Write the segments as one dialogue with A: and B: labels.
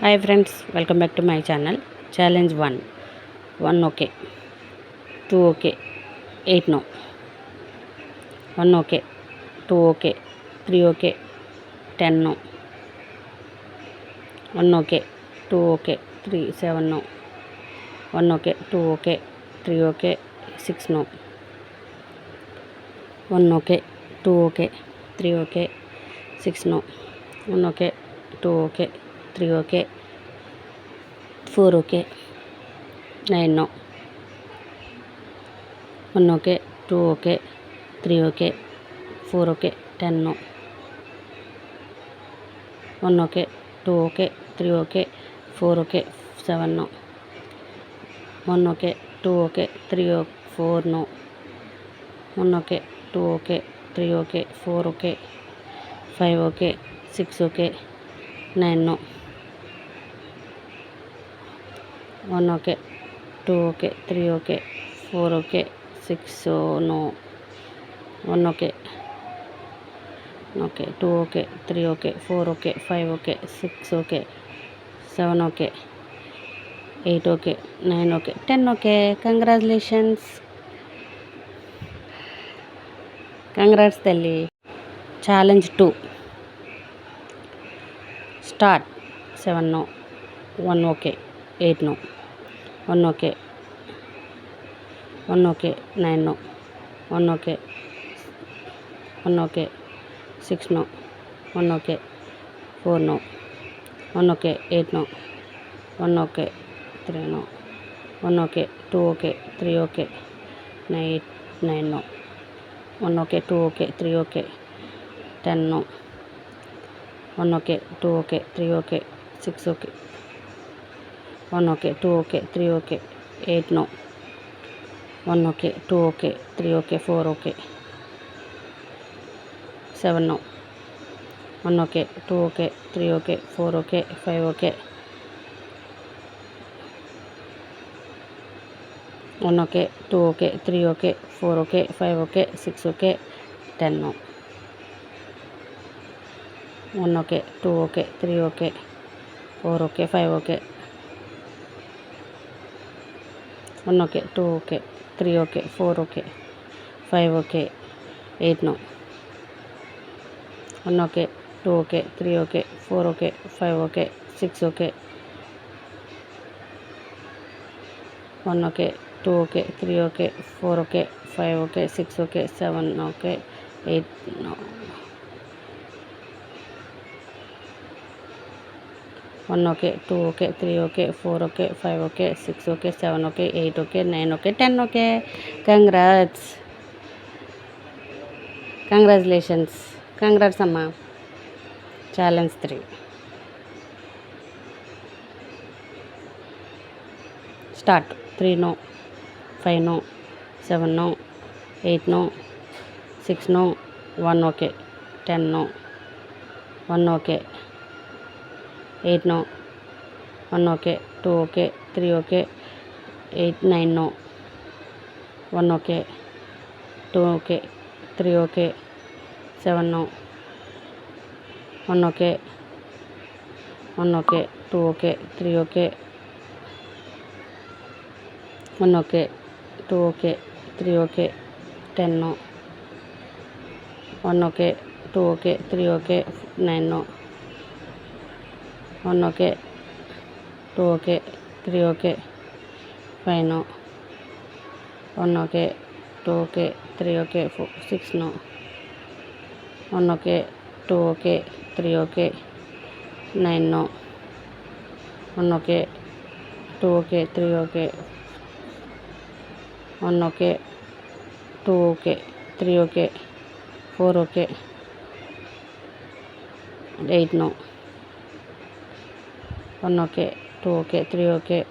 A: Hi friends, welcome back to my channel. Challenge 1. 1 okay, 2 okay, 8 no. 1 okay, 2 okay, 3 okay, 10 no. 1 okay, 2 okay, 3 7 no. 1 okay, 2 okay, 3 okay, 6 no. 1 okay, 2 okay, 3 okay, 6 no. 1 okay, 2 okay, 3 okay, 4 okay, 9 no. 1 okay, 2 okay, 3 okay, 4 okay, 10 no. 1 okay, 2 okay, 3 okay, 4 okay, 7 no. 1 okay, 2 okay, 3 okay, 4 no. 1 okay, 2 okay, 3 okay, 4 okay, 5 okay, 6 okay, 9 no. 1 okay, 2 okay, 3 okay, 4 okay, 6 no. 1 okay, 2 okay, 3 okay, 4 okay, 5 okay, 6 okay, 7 okay, 8 okay, 9 okay, 10 okay. Congratulations. Congrats Telly. Challenge 2. Start. 7 no. 1 okay, 8 no. 1 okay, 1 okay, 9 no. 1 okay, 1 okay, 6 no. 1 okay, 4 no. 1 okay, 8 no. 1 okay, 3 no. 1 okay, 2 okay, 3 okay, 9 no. 1 okay, 2 okay, 3 okay, 10 no. 1 okay, 2 okay, 3 okay, 6 okay. 1 okay, 2 okay, 3 okay, 8 no. 1 okay, 2 okay, 3 okay, 4 okay, 7 no. 1 okay, 2 okay, 3 okay, 4 okay, 5 okay. 1 okay, 2 okay, 3 okay, 4 okay, 5 okay, 6 okay, 10 no. 1 okay, 2 okay, 3 okay, 4 okay, 5 okay. 1 okay, 2 okay, 3 okay, 4 okay, 5 okay, 8 no. 1 okay, 2 okay, 3 okay, 4 okay, 5 okay, 6 okay. 1 okay, 2 okay, 3 okay, 4 okay, 5 okay, 6 okay, 7 okay, 8 no. 1 okay, 2 okay, 3 okay, 4 okay, 5 okay, 6 okay, 7 okay, 8 okay, 9 okay, 10 okay. Congrats. Congratulations. Congrats Amma. Challenge 3. Start. 3 no, 5 no, 7 no, 8 no, 6 no, 1 okay, 10 no. 1 okay, 8 no. 1 okay, 2 okay, 3 okay, 8 9 no. 1 okay, 2 okay, 3 okay, 7 no. 1 okay, 1 okay, 2 okay, 3 okay, 1 okay, 2 okay, 3 okay, 10 no. 1 okay, 2 okay, 3 okay, 9 no. 1 okay, 2 okay, 3 okay, 5 no. 1 okay, 2 okay, 3 okay, 6 no. 1 okay, 2 okay, 3 okay, 9 no. 1 okay, 2 okay, 3 okay, 1 okay, 2 okay, 3 okay, 4 okay, 8 no. 1 okay, 2 okay, 3 okay,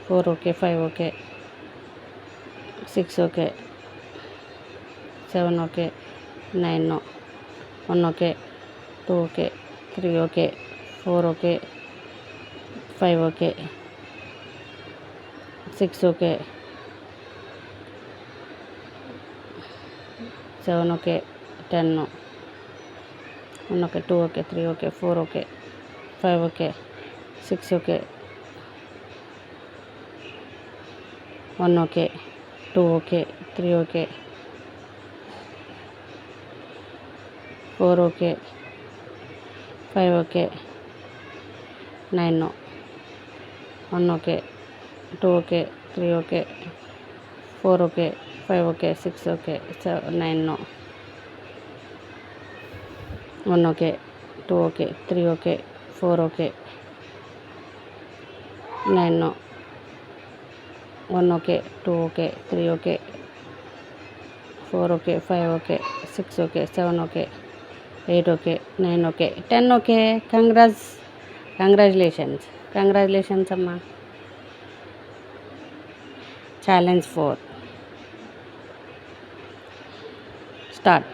A: 4 okay, 5 okay, 6 okay, 7 okay, 9 no. 1 okay, 2 okay, 3 okay, 4 okay, 5 okay, 6 okay, 7 okay, 10 no. 1 okay, 2 okay, 3 okay, 4 okay, 5 okay, 6 okay, 1 okay, 2 okay, 3 okay, 4 okay, 5 okay, 9 no, 1 okay, 2 okay, 3 okay, 4 okay, 5 okay, 6 okay, 9 no, 1 okay, 2 okay, 3 okay, 4 okay, 9 no, 1 okay, 2 okay, 3 okay, 4 okay, 5 okay, 6 okay, 7 okay, 8 okay, 9 okay, 10 okay. Congratulations అమ్మా. Challenge 4 start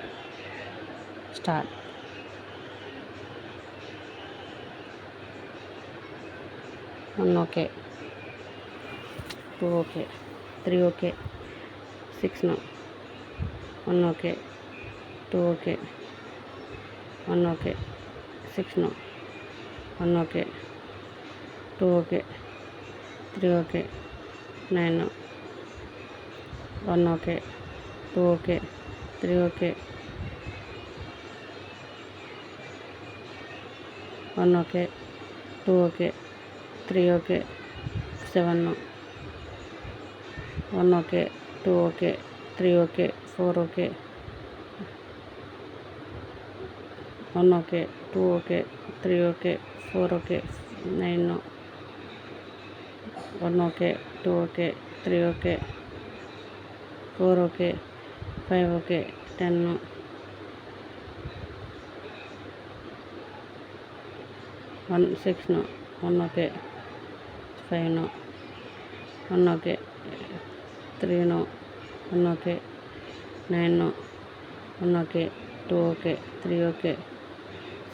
A: 1 okay, 2 okay, 3 okay, 6 no, 1 okay, 2 okay, 1 okay, 6 no, 1 okay, 2 okay, 3 okay, 9 no, 1 okay, 2 okay, 3 okay, 1 okay, 2 okay, 3 okay, 7 no, 1 okay, 2 okay, 3 okay, 4 okay, 1 okay, 2 okay, 3 okay, 4 okay, 9 no, 1 okay, 2 okay, 3 okay, 4 okay, 5 okay, 10 no, 6 no, 1 okay, 5 no, 1 okay, 3 no, 1 okay, 9 no, 1 okay, 2 okay, 3 okay,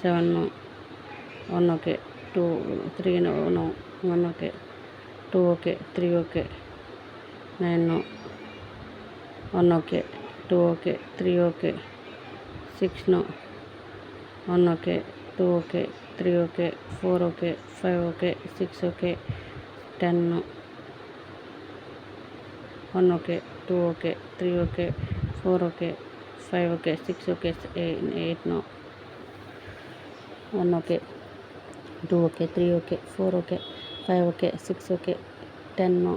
A: 7 no, 1 okay, 2 3 no, 1 okay, 2 okay, 3 okay, 9 no, 1 okay, 2 okay, 3 okay, 6 no, 1 okay, 2 okay, 3 okay, 4 okay, 5 okay, 6 okay, 10 no, 1 okay, 2 okay, 3 okay, 4 okay, 5 okay, 6 okay, 8 no, 1 okay, 2 okay, 3 okay, 4 okay, 5 okay, 6 okay, 10 no,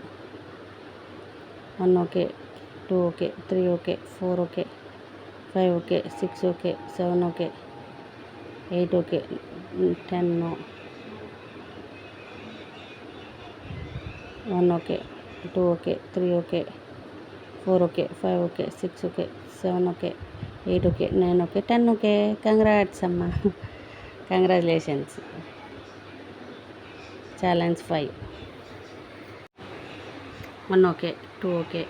A: 1 okay, 2 okay, 3 okay, 4 okay, 5 okay, 6 okay, 7 okay, 8 okay, 10 no, 1 okay, 2 okay, 3 okay, 4 okay, 5 okay, 6 okay, 7 okay, 8 okay, 9 okay, 10 okay. Congrats అమ్మా. Congratulations. Challenge 5 1 okay, 2 okay,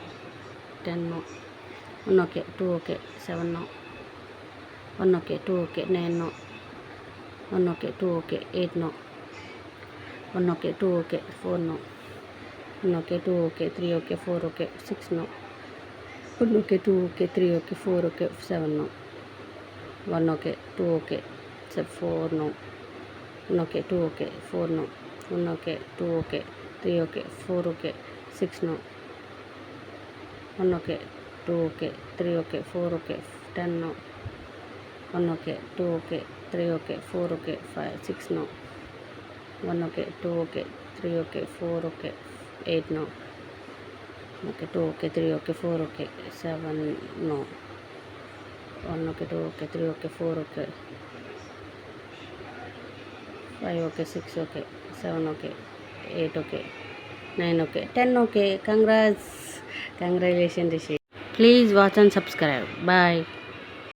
A: 10 no, 1 okay, 2 okay, 7 no, 1 okay, 2 okay, 9 no, 1 okay, 2 okay, 8 no, 1 okay, 2 okay, 4 no, 1 okay, 2 okay, 3 okay, 4 okay, 6 no, 1 okay, 2 okay, 3 okay, 4 okay, 7 no, 1 okay, 2 okay, 4 no, 1 okay, 2 okay, 4 no, 1 okay, 2 okay, 3 okay, 4 okay, 6 no, 1 okay, 2 okay, 3 okay, 4 okay, 10 no, 1 okay, 2 okay, 3 okay, 4 okay, 5 6 no, 1 okay, 2 okay, 3 okay, 4 okay, 8 no, okay, 2 okay, 3 okay, 4 okay, 7 no, 1 okay, 2 okay, 3 okay, 4 okay, 5 okay, 6 okay, 7 okay, 8 okay, 9 okay, 10 okay. Congratulations Rishi. Please watch and subscribe. Bye.